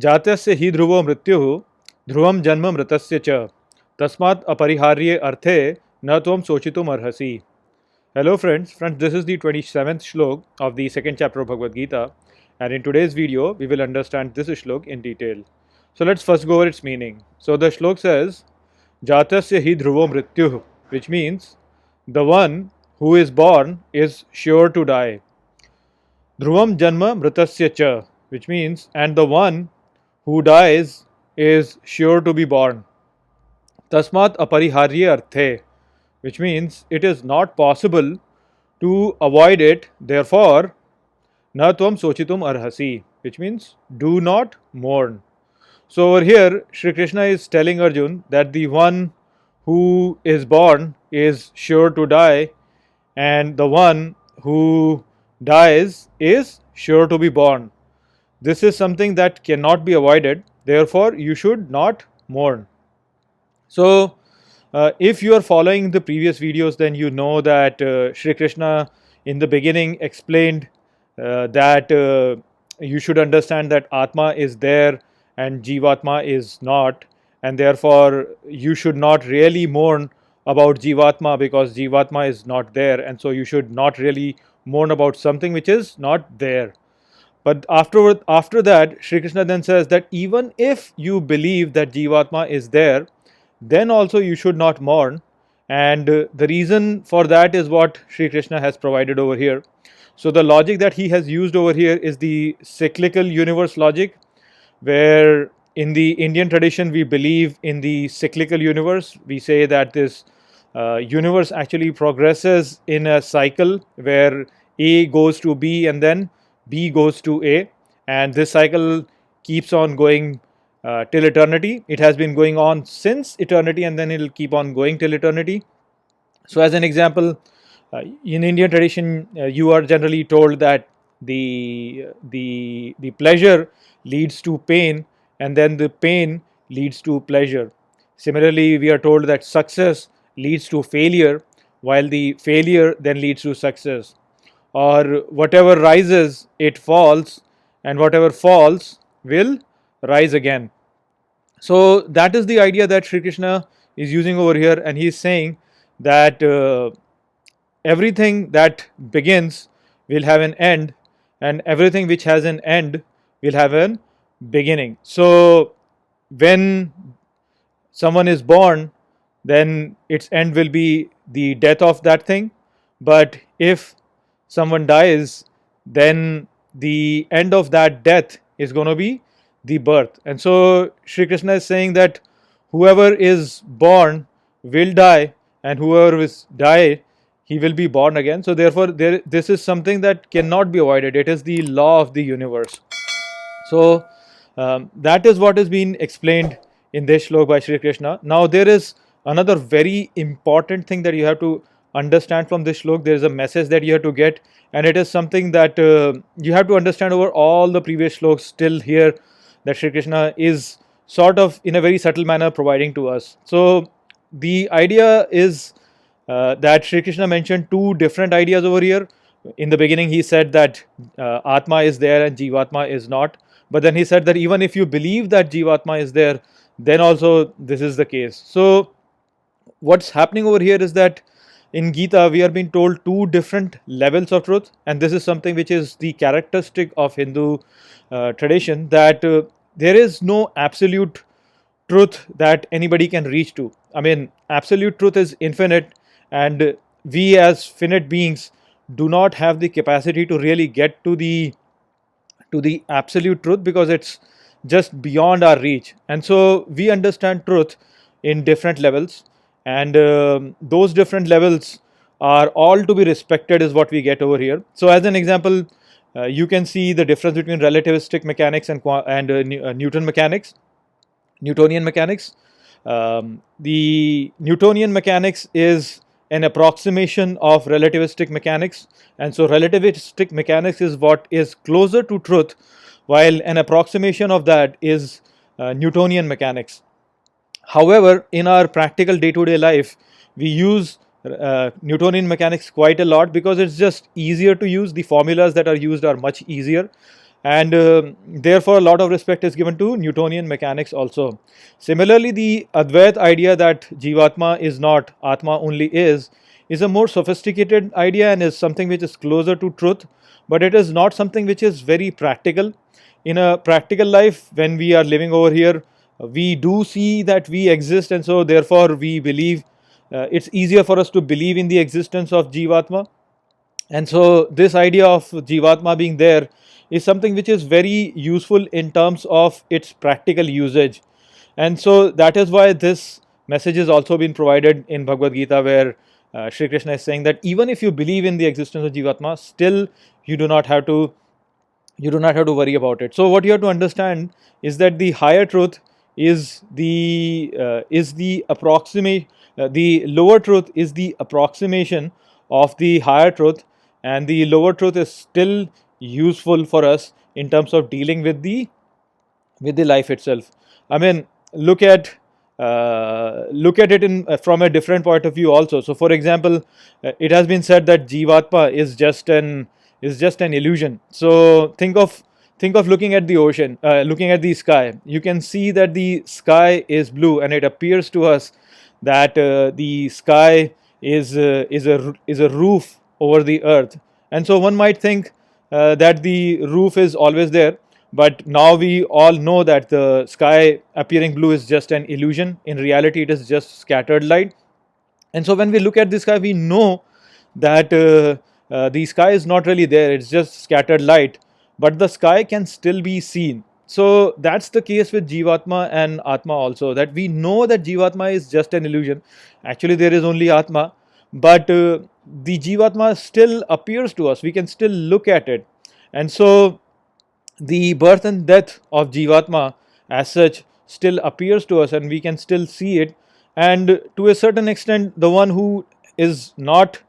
जातस्य हि ध्रुवो मृत्युः ध्रुवम जन्म मृतस्य च तस्मात् अपरिहार्ये अर्थे न त्वं सोचितुम अर्हसि. Hello friends, this is the 27th shlok of the second chapter of Bhagavad Gita, and in today's video we will understand this shlok in detail. So let's first go over its meaning. So the shlok says Jatasya hi dhruvo mrityuh, which means the one who is born is sure to die. Dhruvam janma mritasya cha, which means and the one who dies is sure to be born. Tasmat apariharya arthe, which means it is not possible to avoid it, therefore na tvam sochitum arhasi, which means do not mourn. So over here Shri Krishna is telling Arjun that the one who is born is sure to die, and the one who dies is sure to be born. This is something that cannot be avoided, therefore you should not mourn. So if you are following the previous videos, then you know that Shri Krishna in the beginning explained that you should understand that Atma is there and Jivatma is not, and therefore you should not really mourn about Jivatma because Jivatma is not there, and so you should not really mourn about something which is not there. But after that, Shri Krishna then says that even if you believe that Jivatma is there, then also you should not mourn. And the reason for that is what Shri Krishna has provided over here. So the logic that he has used over here is the cyclical universe logic, where in the Indian tradition we believe in the cyclical universe. We say that this universe actually progresses in a cycle where A goes to B and then B goes to A, and this cycle keeps on going till eternity. It has been going on since eternity, and then it will keep on going till eternity. So as an example, in Indian tradition you are generally told that the pleasure leads to pain, and then the pain leads to pleasure. Similarly, we are told that success leads to failure, while the failure then leads to success. Or whatever rises, it falls, and whatever falls will rise again. So that is the idea that Shri Krishna is using over here, and he is saying that everything that begins will have an end, and everything which has an end will have an beginning. So when someone is born, then its end will be the death of that thing. But if someone dies, then the end of that death is going to be the birth. And so Shri Krishna is saying that whoever is born will die, and whoever is die, he will be born again. So therefore this is something that cannot be avoided. It is the law of the universe. So that is what is being explained in this shlok by Shri Krishna. Now there is another very important thing that you have to understand from this shlok. There is a message that you have to get, and it is something that you have to understand over all the previous shloks still here, that Shri Krishna is sort of in a very subtle manner providing to us. So the idea is that Shri Krishna mentioned two different ideas over here. In the beginning he said that Atma is there and Jivatma is not, but then he said that even if you believe that Jivatma is there, then also this is the case. So what's happening over here is that in Gita we are being told two different levels of truth, and this is something which is the characteristic of Hindu tradition, that there is no absolute truth that anybody can reach to. I mean, absolute truth is infinite, and we as finite beings do not have the capacity to really get to the absolute truth, because it's just beyond our reach. And so we understand truth in different levels, and those different levels are all to be respected is what we get over here. So as an example, you can see the difference between relativistic mechanics and Newtonian mechanics. The Newtonian mechanics is an approximation of relativistic mechanics, and so relativistic mechanics is what is closer to truth, while an approximation of that is Newtonian mechanics. However, in our practical day-to-day life, we use Newtonian mechanics quite a lot because it's just easier to use. The formulas that are used are much easier. and therefore a lot of respect is given to Newtonian mechanics also. Similarly, the Advait idea that Jivatma is not, Atma only is a more sophisticated idea and is something which is closer to truth, but it is not something which is very practical. In a practical life, when we are living over here, we do see that we exist, and so therefore we believe, it's easier for us to believe in the existence of Jivatma. And so this idea of Jivatma being there is something which is very useful in terms of its practical usage. And so that is why this message has also been provided in Bhagavad Gita, where Sri Krishna is saying that even if you believe in the existence of Jivatma, still you do not have to worry about it. So what you have to understand is that the higher truth is the approximate, the lower truth is the approximation of the higher truth, and the lower truth is still useful for us in terms of dealing with the life itself. I mean, look at it in from a different point of view also. So, for example, it has been said that Jivatma is just an illusion. So, think of looking at the ocean, looking at the sky. You can see that the sky is blue, and it appears to us that the sky is a roof over the earth, and so one might think that the roof is always there. But now we all know that the sky appearing blue is just an illusion. In reality, it is just scattered light. And so when we look at the sky, we know that the sky is not really there, it's just scattered light, but the sky can still be seen. So that's the case with Jivatma and Atma also, that we know that Jivatma is just an illusion. Actually, there is only Atma, but the Jivatma still appears to us. We can still look at it. And so the birth and death of Jivatma as such still appears to us, and we can still see it. And to a certain extent, the one who is not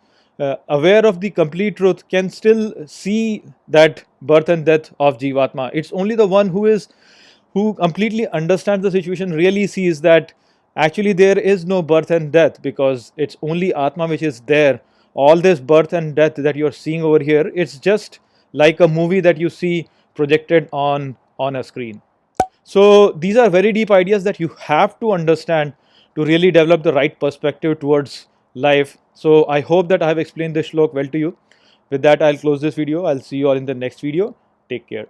aware of the complete truth can still see that birth and death of Jivatma. It's only the one who completely understands the situation really sees that actually there is no birth and death, because it's only Atma which is there. All this birth and death that you're seeing over here, it's just like a movie that you see projected on a screen. So these are very deep ideas that you have to understand to really develop the right perspective towards life. So I hope that I have explained this shlok well to you. With that, I'll close this video. I'll see you all in the next video. Take care.